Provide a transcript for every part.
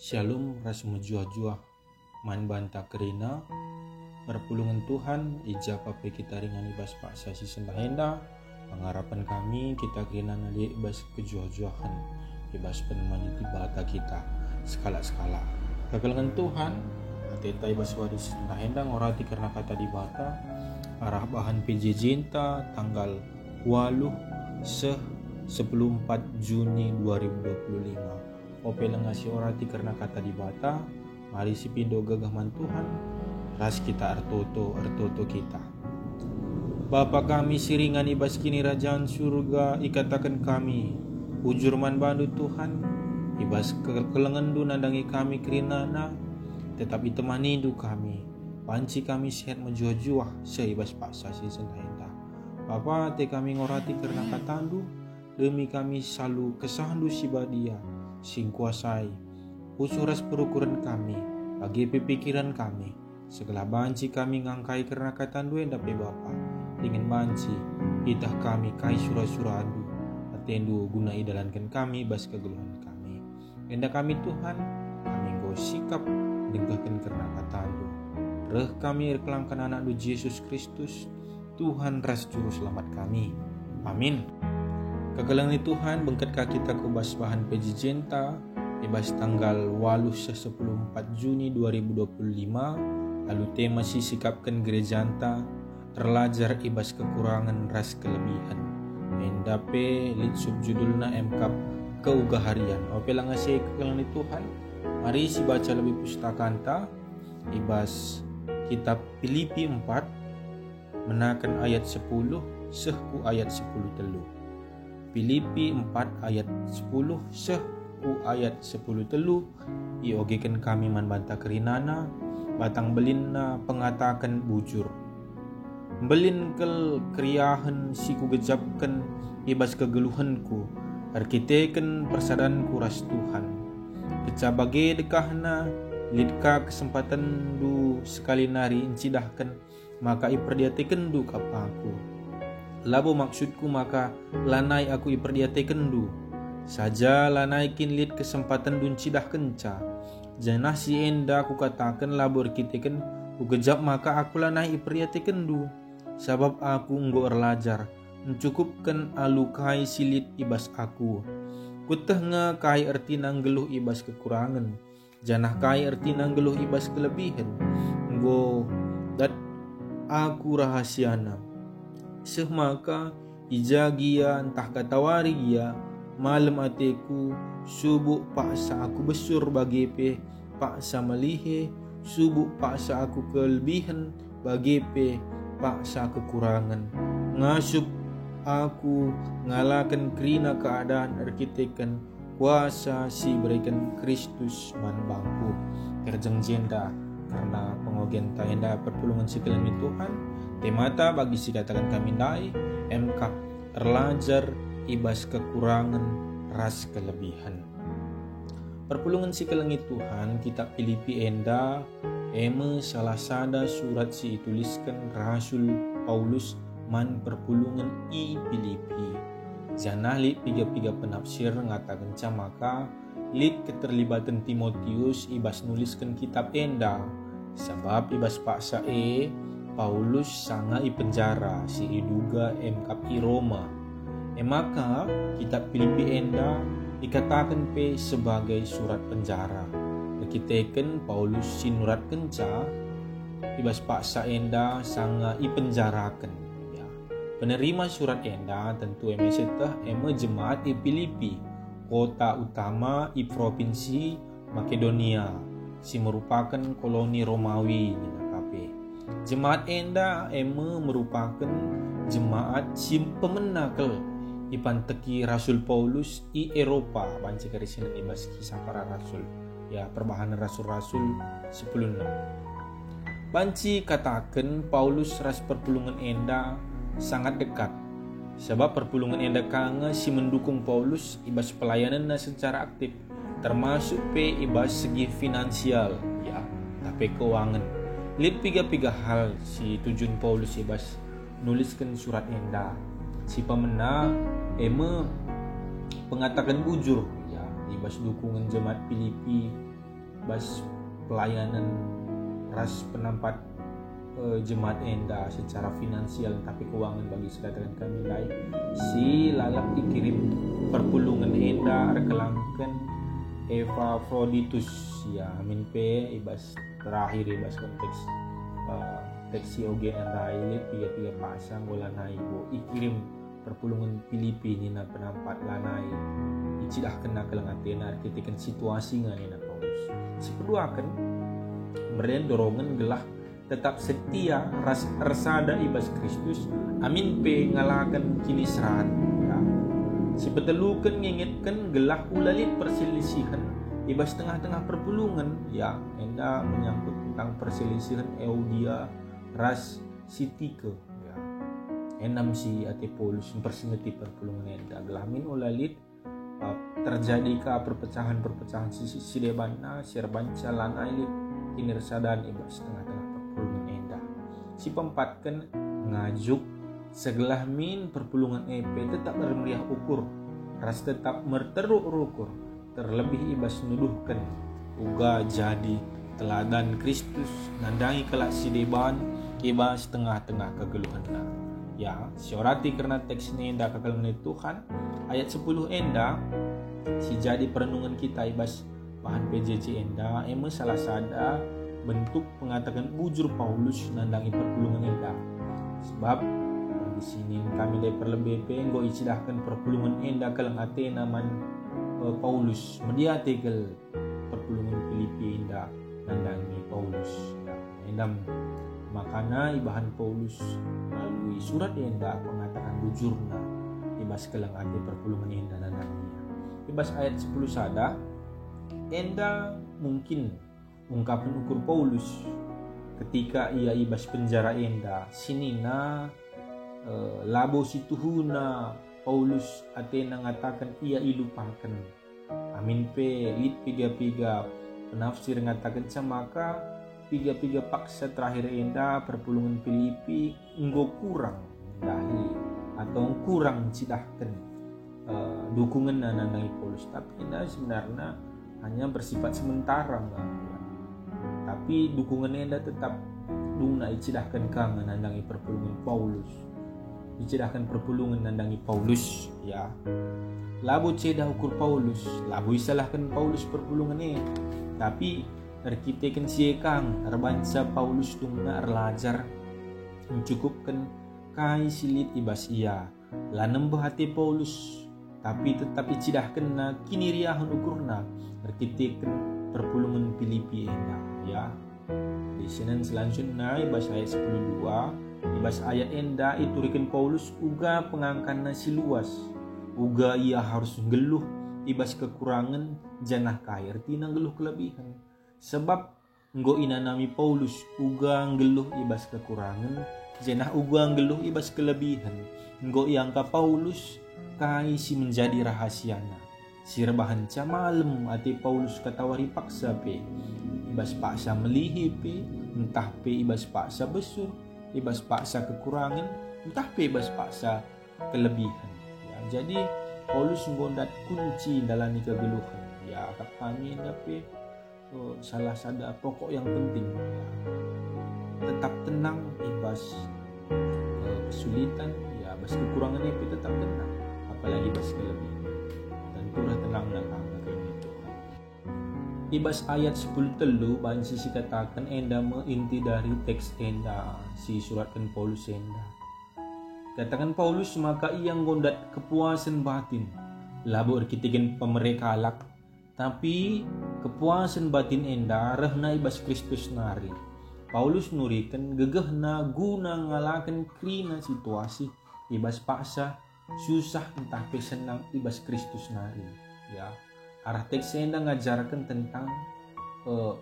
Shalom ras menjuah-juah man banta kerina perpulungan Tuhan ija pape kita ringan ibas paksa si sendahenda pengharapan kami kita kerina nali ibas kejuah-juahan ibas penemani tibata kita skala-skala kekalangan Tuhan ateta ibas wadis sendahenda ngorati karena kata dibata arah bahan PJ Jinta tanggal 14 Juni 2025 Opel ngasih orati karena kata dibata mari si pindo gagaman Tuhan ras kita artoto kita Bapa kami siringan ibas kini rajaan surga ikatakan kami ujurman bandu Tuhan ibas kelengendu nandangi kami kerinana tetapi temani du kami panci kami sehat menjuah-juah seibas paksa si sendahenda Bapa te kami ngorati karena katandu demi kami selalu kesahandu si badia sing kuasai usuras perukuran kami bagi pikiran kami segala banci kami ngangkai karena katandu endape Bapa ingin banci itah kami kai surah-surahandu atendu guna idalankan kami bas kegeluhan kami enda kami Tuhan kami go sikap dengkahkan karena katandu reh kami kelangkan anak du Yesus Kristus Tuhan ras juru selamat kami amin. Kegelangan Tuhan bengket kita ke bahan PJ Jinta ibas tanggal 14 Juni 2025 lalu tema si sikapkan gereja anta terlajar ibas kekurangan ras kelebihan endape lid subjudulna MKAP keuga harian opela ngasih kegelangan Tuhan mari si baca lebih pustaka anta ibas kitab Filipi 4 menakan ayat 10 sehku ayat 10 telu Filipi 4 ayat 10 sehku ayat 10 telu iogekan kami man banta kerinana batang belinna pengatakan bujur belin kel kriahan siku gejapkan ibas kegeluhanku arkiteken persadanku ras Tuhan kecabage dekahna litka kesempatan du sekali nari incidahkan maka iperdiatekan du kapaku labo maksudku maka lanai aku iperdiatekan du saja lanaikin lit kesempatan dun cidah kenca janah si enda aku katakan labor kiteken ku gejap maka aku lanai iperdiatekan du sabab aku nggo erlajar mencukupkan alukai silit ibas aku kuteh nga kai erti nanggeluh ibas kekurangan janah kai erti nanggeluh ibas kelebihan nggo dat aku rahasiana semaka ijagia entah katawari gia malam ateku subuk paksa aku besur bagi pe paksa melihe subuk paksa aku kelebihan bagi pe paksa kekurangan ngasup aku ngalakan kerina keadaan arkitekan kuasa si berikan Kristus man bangku kerjeng jenda karena pengogen tenda perpulungan sekalian Tuhan temata bagi si katakan kami dai MKAP terlajar ibas kekurangan ras kelebihan perpulungan sekalian Tuhan kitab Filipi enda salah sada surat si tuliskan Rasul Paulus man perpulungan i Filipi janah lit piga penafsir ngatakan maka lit keterlibatan Timotius ibas nuliskan kitab enda sebab ibas paksa Paulus sangat i penjara si iduga MKAP i Roma maka kitab Filipi enda dikatakan pe sebagai surat penjara dikitakan Paulus sinurat kenca ibas paksa enda sangat i penjarakan ya. Penerima surat enda tentu setah jemaat i Filipi kota utama i provinsi Makedonia si merupakan koloni Romawi jemaat enda merupakan jemaat si pemenakel ipan teki Rasul Paulus i Eropa banci karisinan ibas kisah para rasul ya perbahanan rasul-rasul 10 banci katakan Paulus ras perpulungan enda sangat dekat sebab perpulungan enda kanga si mendukung Paulus ibas pelayanannya secara aktif termasuk pe ibas segi finansial ya tapi keuangan lip piga hal si tujuan Paulus ibas nuliskan surat enda si pemena pengatakan bujur ya ibas dukungan jemaat Filipi bas pelayanan ras penampat jemaat enda secara finansial tapi keuangan bagi sekatakan kami lain si lalap dikirim perpulungan enda arkelangken Epaphroditus ya amin pe ibas terakhir ibas konteks teksi ogen anda tiga pasang bola naibo ikirim perpulungan Filipi na penampat lanai icidah kena kelengatena arkitekan situasi nganina Paulus si kedua kan beren dorongan gelah tetap setia resada ibas Kristus amin pe ngalakan kini serat ya. Si petelukan ngingetkan gelah ulalit perselisihan ibas tengah-tengah perpulungan ya enda menyangkut tentang perselisihan Eudia ras Sitike ya enam si ate Paulus mempersengeti perpulungan enda gelah min ulalit terjadi ke perpecahan si debana sirbanca lanailit kini resadan ibas tengah-tengah perpulungan enda si pempatkan ngajuk segelah min perpulungan EP tetap bermeriah ukur ras tetap merteruk rukur terlebih ibas nuduhkan uga jadi teladan Kristus nandangi kelak si deban ibas tengah-tengah kegeluhan ya siorati karena teks ini enda kegeluhan Tuhan ayat 10 enda si jadi perenungan kita ibas bahan PJJ enda salah sada bentuk pengatakan bujur Paulus nandangi perpulungan enda sebab di sini kami dari perlebih penggo icidahkan perpulungan enda kelang Athena man Paulus media tegel perpulungan Filipi enda nandangi Paulus ya, endam makana ibahan Paulus melalui surat enda pengatakan bujurna ibas kelang ate perpulungan enda nandangi ibas ayat 10 sada enda mungkin ungkapan ukur Paulus ketika ia ibas penjara enda sinina labo situhuna Paulus Athena ngatakan ia ilupakan amin pe lit piga penafsir ngatakan maka piga paksa terakhir enda perpulungan Filipi enggo kurang dahi atau kurang cidahkan dukungan nananai Paulus tapi enda sebenarnya hanya bersifat sementara tapi dukungannya enda tetap duna icidahkan kang nandangi perpulungan Paulus dicidahkan perpulungan nandangi Paulus ya labu cedah ukur Paulus labu isalahkan Paulus perpulungannya tapi arkitekan siekang arbansa Paulus dungna arlajar mencukupkan kai silit ibas ia lanem hati Paulus tapi tetap icidahkan na kini riahun ukurna arkitekan perpulungan Filipi enda ya di sini selanjutnya ibas ayat 10:2 ibas ayat enda iturikan Paulus uga pengangkana si luas uga ia harus ngeluh ibas kekurangan janah kair tina ngeluh kelebihan sebab nggo inanami Paulus uga ngeluh ibas kekurangan janah uga ngeluh ibas kelebihan nggo iangka Paulus kai si menjadi rahasiana si rebahan ca malem ati Paulus katawari paksa pe ibas paksa melihi pe entah pe ibas paksa besur ibas paksa kekurangan entah pe ibas paksa kelebihan ya, jadi Paulus nggondat kunci dalam kegeluhan ya kami tapi salah sada pokok yang penting ya, tetap tenang ibas kesulitan ya bas kekurangan itu tetap tenang apalagi bas kelebihan tentu tenang nakang ibas ayat 10 telu bahan sisi katakan enda meinti dari teks enda si suratkan Paulus enda katakan Paulus maka ia nggondat kepuasan batin labu arkitikan pemerekalak tapi kepuasan batin enda rehna ibas Kristus nari Paulus nurikan gegehna guna ngalakan krina situasi ibas paksa susah entah pe senang ibas Kristus nari ya arah teks enda ngajarkan tentang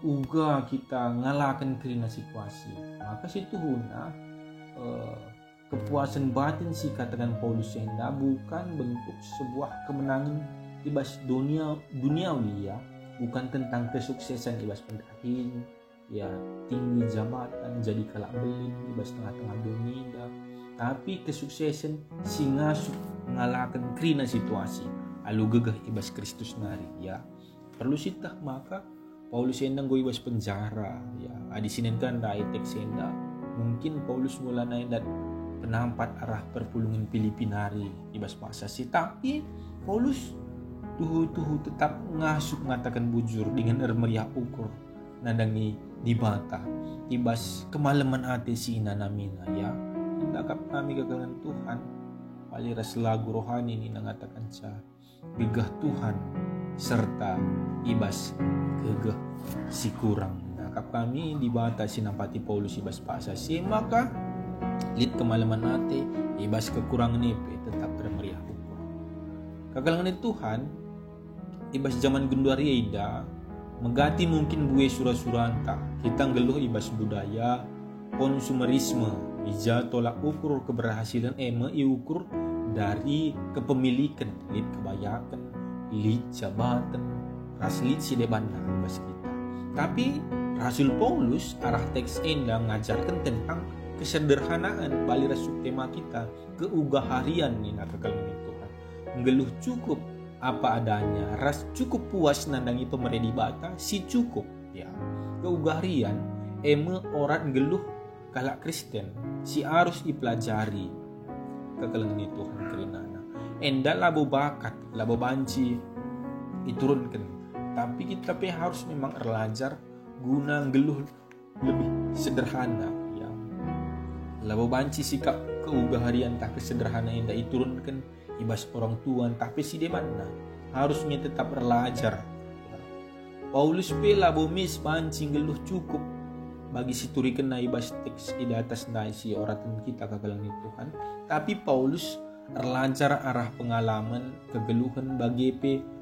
uga kita ngalakan krina situasi maka situ huna kepuasan batin si katakan Paulus enda bukan bentuk sebuah kemenangan ibas duniawi ya bukan tentang kesuksesan ibas pendahin ya tinggi jabatan jadi kalak belin ibas tengah-tengah dunia tapi kesuksesan si ngasuh ngalakan krina situasi alu gegah ibas Kristus nari ya perlu sitah maka Paulus endang gue ibas penjara ya. Adi sinen kan da teks enda. Mungkin Paulus mula naik penampat arah perpulungan Filipinari ibas pasasi, tapi Paulus tuhu tetap ngasup mengatakan bujur dengan meriah ukur nandangi di bata ibas kemalaman ate si inanamina ya. Indakap kami kagalan Tuhan paliras lagu rohani ini mengatakan sa gegah Tuhan serta ibas gegah si kurang. Indakap kami di bata sinampati Paulus ibas pasasi, maka lit kemalaman ate ibas kekurangan ipe tetap bermeriah ukur. Kagalangan Tuhan ibas zaman genduari ida megati mungkin buwe sura-suranta kita ngeluh ibas budaya konsumerisme ija tolak ukur keberhasilan iukur dari kepemilikan lit kebayakan lit jabatan ras lit sidebana ibas kita. Tapi Rasul Paulus arah teks enda mengajarkan tentang kesederhanaan bali rasuk tema kita keugaharian nina kekalangan Tuhan ngeluh cukup apa adanya, ras cukup puas nandangi pemeredi bata si cukup ya. Keugaharian orang geluh kalak Kristen si harus dipelajari kekalangan Tuhan kerinana. Enda labo bakat, labo banci diturunkan. Tapi kita harus memang belajar guna geluh lebih sederhana ya. Labo banci sikap keugaharian tak kesederhana enda diturunkan ibas orang tuan tapi si demana harusnya tetap belajar. Paulus pela bomis pancing geluh cukup bagi si turi kena ibas teks di atas nai si orang kita kagalangan Tuhan. Tapi Paulus belajar arah pengalaman kegeluhan bagi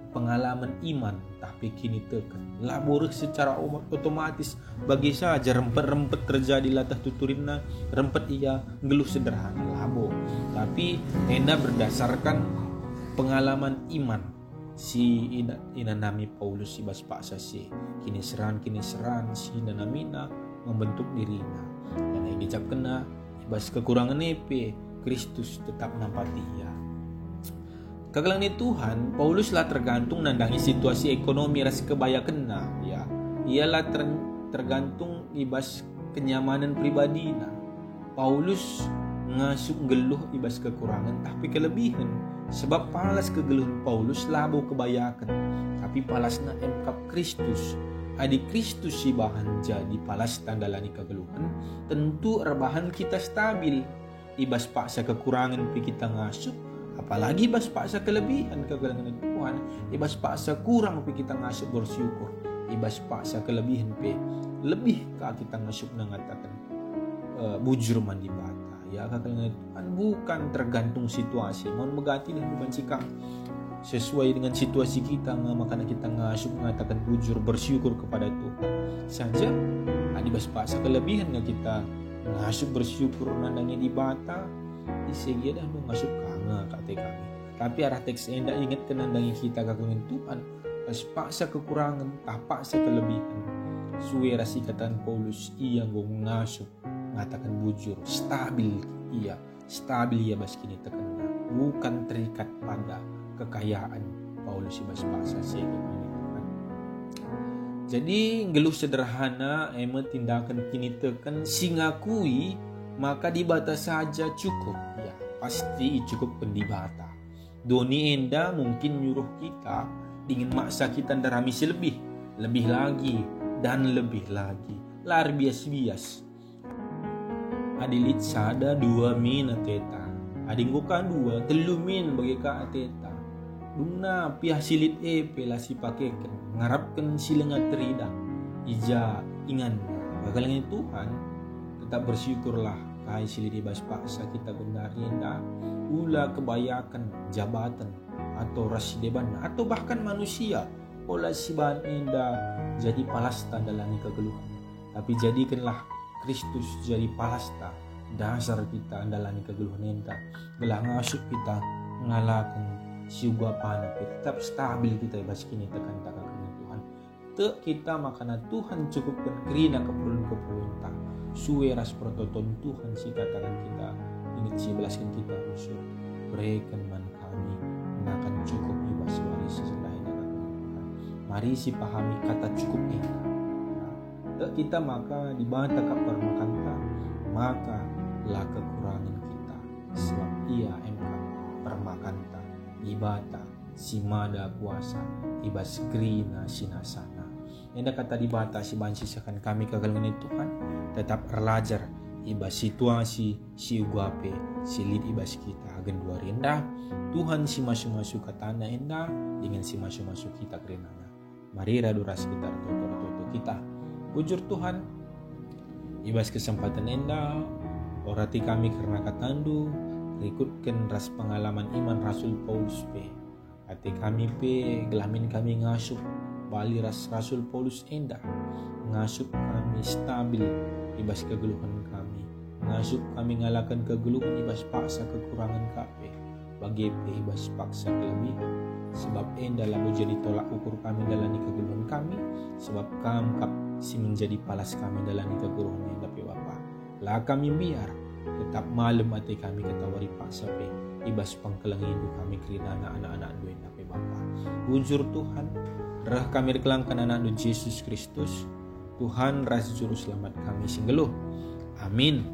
pengalaman iman tapi kini tekan labur secara otomatis bagi saja rempet-rempet terjadi latah tuturina rempet ia geluh sederhana labo tapi ena berdasarkan pengalaman iman si inanami Paulus ibas paksa si kini seran si inanamina membentuk dirinya yang dicap kena ibas kekurangan EP Kristus tetap nampati ia. Kagalangan Tuhan, Paulus lah tergantung nandangi situasi ekonomi ras kebaya kena ya. Ialah tergantung ibas kenyamanan pribadi nah. Paulus ngasuk geluh ibas kekurangan tapi kelebihan. Sebab palas kegeluhan Paulus labo kebayakan. Tapi palasna emkap Kristus. Adi Kristus si bahan jadi palas tandalani kegeluhan. Tentu rebahan kita stabil. Ibas paksa kekurangan pi kita ngasup. Apalagi ibas paksa kelebihan kagalangan Tuhan. Ibas paksa kurang pi kita ngasup bersyukur. Ibas paksa kelebihan pi lebih ka kita ngasup mengatakan bujur mandi bata. Ya kagalangan Tuhan bukan tergantung situasi. Mohon megati dan membancikang sesuai dengan situasi kita makanya kita ngasup mengatakan bujur bersyukur kepada Tuhan. Saja ibas paksa kelebihan kita ngasup bersyukur nandangnya di bata. Isegi dah ngasup kata kami. Tapi arah teks enda ingat kenandangi kita kagalangan Tuhan pas paksa kekurangan tak paksa kelebihan suwe rasi kataan Paulus ia ngasup mengatakan bujur stabil ia bas kini terkena bukan terikat pada kekayaan Paulus bas paksa sehingga Tuhan. Jadi geluh sederhana tindakan kini tekan singakui maka dibatas saja cukup ya. Pasti cukup pendibata. Doni enda mungkin nyuruh kita dengan maksa kita daramisi lebih lagi dan lebih lagi. Lar bias. Adilit sada 2 min ateta. Adinggukan 2 3 min bagi ka ateta. Duna pihak silit pelasi pakekan ngarapkan silengat terida. Ija ingan bagalangan Tuhan tetap bersyukurlah. Kai silit ibas paksa kita gendari enda ula kebayakan jabatan atau rasideban atau bahkan manusia olah siban enda jadi palasta dalani kegeluhan. Tapi jadikanlah Kristus jadi palasta dasar kita andalani kegeluhan enda belah ngasup kita ngalakan siuga pana tetap stabil kita ibas kini tekan Tuhan te kita makanan Tuhan cukupkan kerina keperluan tak suwe ras prototon Tuhan si katakan kita ingat si belaskan kita usul berikan man kami akan cukup ibas waris selain akan Tuhan Mari si pahami kata cukup enda. Tak kita maka dibanta kap permakanta, maka lah kekurangan kita. Sebab ia emka permakanta, ibata, si mada puasa, ibas grina sinasana. Enda kata dibata si bansisakan kami kagalangan Tuhan, tetap erlajar ibas situasi si ugape silit ibas kita agen dua rendah Tuhan si masuk-masuk ke tanah endah dengan si masuk-masuk kita kerenana. Mari radura sekitar toto kita ujur Tuhan ibas kesempatan endah orati kami karena katandu ikutkan ras pengalaman iman Rasul Paulus pe hati kami pe gelamin kami ngasup bali ras Rasul Paulus endah ngasup kami stabil ibas kegeluhan kami, ngasup kami ngalakan kegeluhan ibas paksa kekurangan kape, bagi ibas paksa kelebihan, sebab endah lalu jadi tolak ukur kami dalam kegeluhan kami, sebab kap si menjadi palas kami dalam kegeluhan endah pe Bapa. Lah kami biar tetap malam hati kami ketawari paksa pe, ibas pangkelang hidup kami kerina anak-anak dua endah pe Bapa. Ujur Tuhan, rah kami kelangkan anak Yesus Kristus. Tuhan ras juru selamat kami singgeluh. Amin.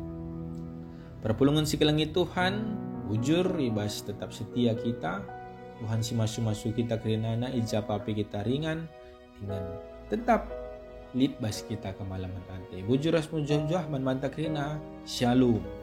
Perpulungan sikelangit Tuhan, ujur ibas tetap setia kita. Tuhan si masu-masu kita kerenana ijapapi kita ringan dengan tetap lead bas kita ke malaman ante. Bujur ras mujuh-juh man manta kerena. Shalom.